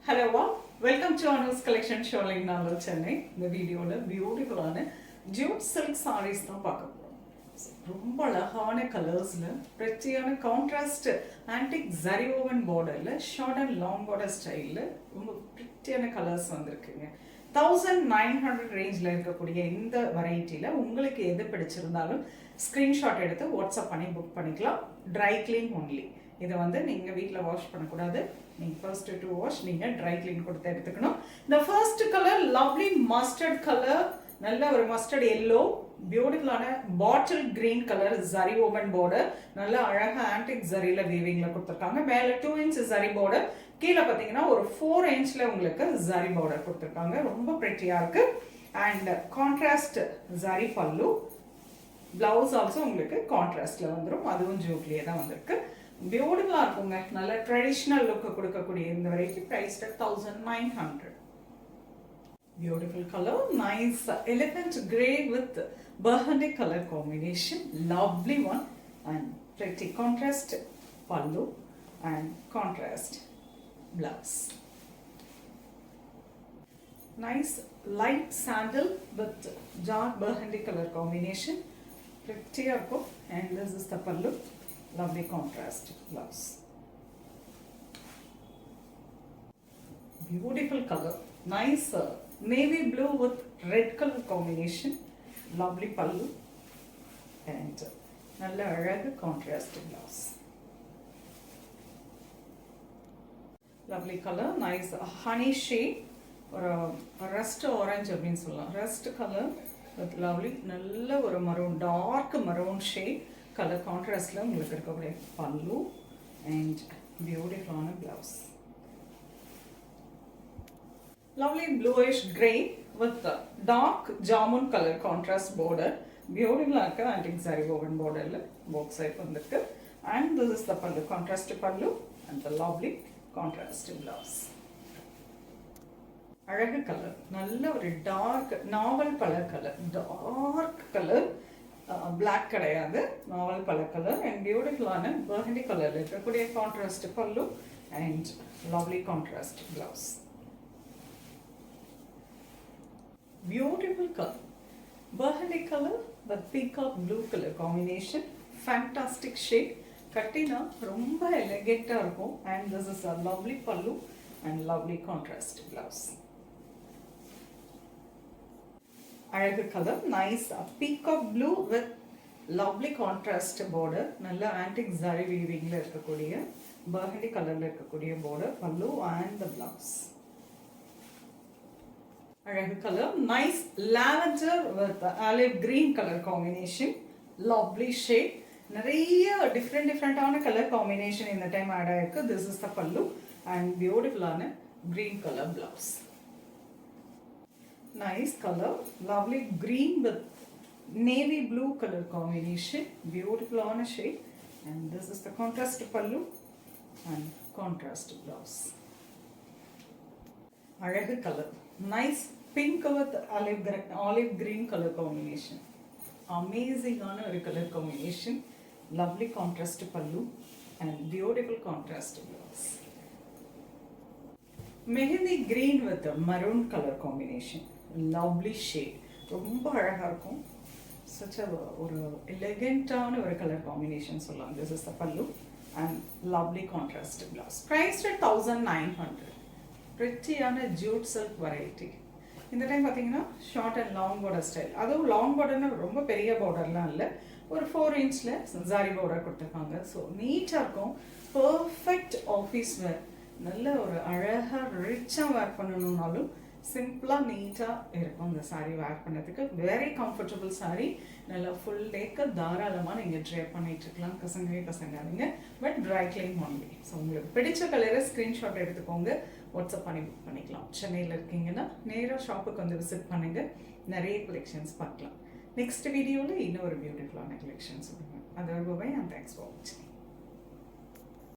Hello all, welcome to Anu's collection showing Nalla Chennai. இந்த வீடியோல பியூட்டிஃபுல்லான ஜூட் சில்க் sarees தான் பார்க்க போறோம். ரொம்ப அழகான கலர்ஸ்ல பிரச்சியான கான்ட்ராஸ்ட் ஆன்டிக் ஜரி ஓவன் பார்டர்ல ஷார்ட் அண்ட் லாங் பார்டர் ஸ்டைல்ல ரொம்ப பிரச்சியான கலர்ஸ் வந்திருக்குங்க. 1900 ரேஞ்சில் இருக்கக்கூடிய இந்த வெரைட்டியில் உங்களுக்கு எது பிடிச்சிருந்தாலும் ஸ்க்ரீன்ஷாட் எடுத்து வாட்ஸ்அப் பண்ணி புக் பண்ணிக்கலாம். Dry clean only. இதை வந்து நீங்கள் வீட்டில் வாஷ் பண்ணக்கூடாது. நீங்கள் ஃபர்ஸ்ட் டு வாஷ் நீங்கள் ட்ரை கிளீன் கொடுத்து எடுத்துக்கணும். இந்த first colour lovely mustard colour, நல்ல ஒரு மஸ்டர்ட் எல்லோ, பியூட்டிஃபுல்லான bottle green colour zari woven border, நல்ல அழகாக ஆன்டிக் ஜரியில் வீவிங்கில் கொடுத்துருக்காங்க. மேலே 2 inch ஜரி பார்டர், கீழே பார்த்தீங்கன்னா ஒரு 4 inchல உங்களுக்கு ஜரி பார்டர் கொடுத்துருக்காங்க. ரொம்ப பிரிட்டியாக இருக்கு. அண்ட் கான்ட்ராஸ்ட் ஜரி பல்லு, பிளவுஸ் ஆல்சோ உங்களுக்கு கான்ட்ராஸ்ட்ல வந்துடும். அதுவும் ஜூட்லேயே தான் வந்திருக்கு. பியூட்டிஃபுல்லாக இருக்குங்க. நல்ல ட்ரெடிஷ்னல் லுக்கு கொடுக்கக்கூடிய இந்த variety price 1900. Beautiful color, nice elephant grey with burgundy color combination, lovely one, and pretty contrast pallu and contrast blouse. Nice light sandal with dark burgundy color combination, pretty appo, and this is the pallu, lovely contrast blouse. Beautiful color, nice navy blue with red color combination, lovely pallu and நல்ல அழகு contrast blouse. Lovely color, nice honey shade or rust orange அப்படின்னு சொல்லலாம். Rust color with lovely நல்ல ஒரு maroon, dark maroon shade color contrastல உங்களுக்கு இருக்கக்கூடிய pallu and beautiful on a blouse. Lovely bluish grey with the dark jamun color contrast border, beautiful antique zari woven border both side vandirukku, and this is the pallu, contrast pallu and the lovely contrast blouse. அழகு colour, நல்ல ஒரு dark நாவல் பழ colour, dark colour, black கிடையாது, நாவல் பழ colour and பியூட்டிஃபுல்லான burgundy கலர்ல இருக்கக்கூடிய contrast pallu and lovely contrast blouse. Beautiful color, burgundy color with peacock blue color combination, fantastic shade, kattina romba elegant ah irukum, and this is a lovely pallu and lovely contrast blouse. Alagu color, nice peacock blue with lovely contrast border, nalla antique zari weaving la irukkudiya burgundy color la irukkudiya border, pallu and the blouse. அழகு colour, nice lavender with olive green colour combination, lovely shade. நிறைய டிஃப்ரெண்டான colour combination இந்த time add ஆயிருக்கு. This is the pallu and பியூட்டிஃபுல்லான green colour blouse. Nice colour, lovely green with navy blue colour combination, பியூட்டிஃபுல்லான shade, and this is the contrast pallu and contrast blouse. அழகு colour, nice pink with olive green color combination, amazing on a color combination, lovely contrast pallu and beautiful contrast blouse. Mehendi green with a maroon color combination, lovely shade, ரொம்ப அழகா இருக்கும். such a ஒரு elegant-ஆன ஒரு color combination சொல்லலாம். This is the pallu and lovely contrast blouse. Priced at 1900. பிரிட்டியான jute silk variety. இந்த time பார்த்தீங்கன்னா short and long border style. அதுவும் லாங் பார்டர்னு ரொம்ப பெரிய பார்டர்லாம் இல்லை, ஒரு 4 inchல ஜாரி பார்டர் கொடுத்துருக்காங்க. ஸோ நீட்டாக இருக்கும், பர்ஃபெக்ட் ஆஃபீஸ் வேர். நல்ல ஒரு அழகாக ரிச்சாக வேர் பண்ணணுன்னாலும் சிம்பிளாக நீட்டாக இருக்கும் இந்த சாரீ வேர் பண்ணதுக்கு. Very comfortable sari. நல்லா ஃபுல் டேக்கு தாராளமாக நீங்கள் ட்ரை பண்ணிட்டுருக்கலாம், கசங்காதீங்க. But dry clean only. So உங்களுக்கு பிடிச்ச கலரை ஸ்க்ரீன்ஷாட் எடுத்துக்கோங்க, வாட்ஸ்அப் பண்ணி புக் பண்ணிக்கலாம். சென்னையில் இருக்கீங்கன்னா நேராக ஷாப்புக்கு வந்து விசிட் பண்ணுங்கள், நிறைய கலெக்ஷன்ஸ் பார்க்கலாம். நெக்ஸ்ட் வீடியோவில் இன்னொரு பியூட்டிஃபுல்லான கலெக்ஷன்ஸ் கொடுங்க. அதோட பாய், அண்ட் தேங்க்ஸ் ஃபார் வாட்சிங்.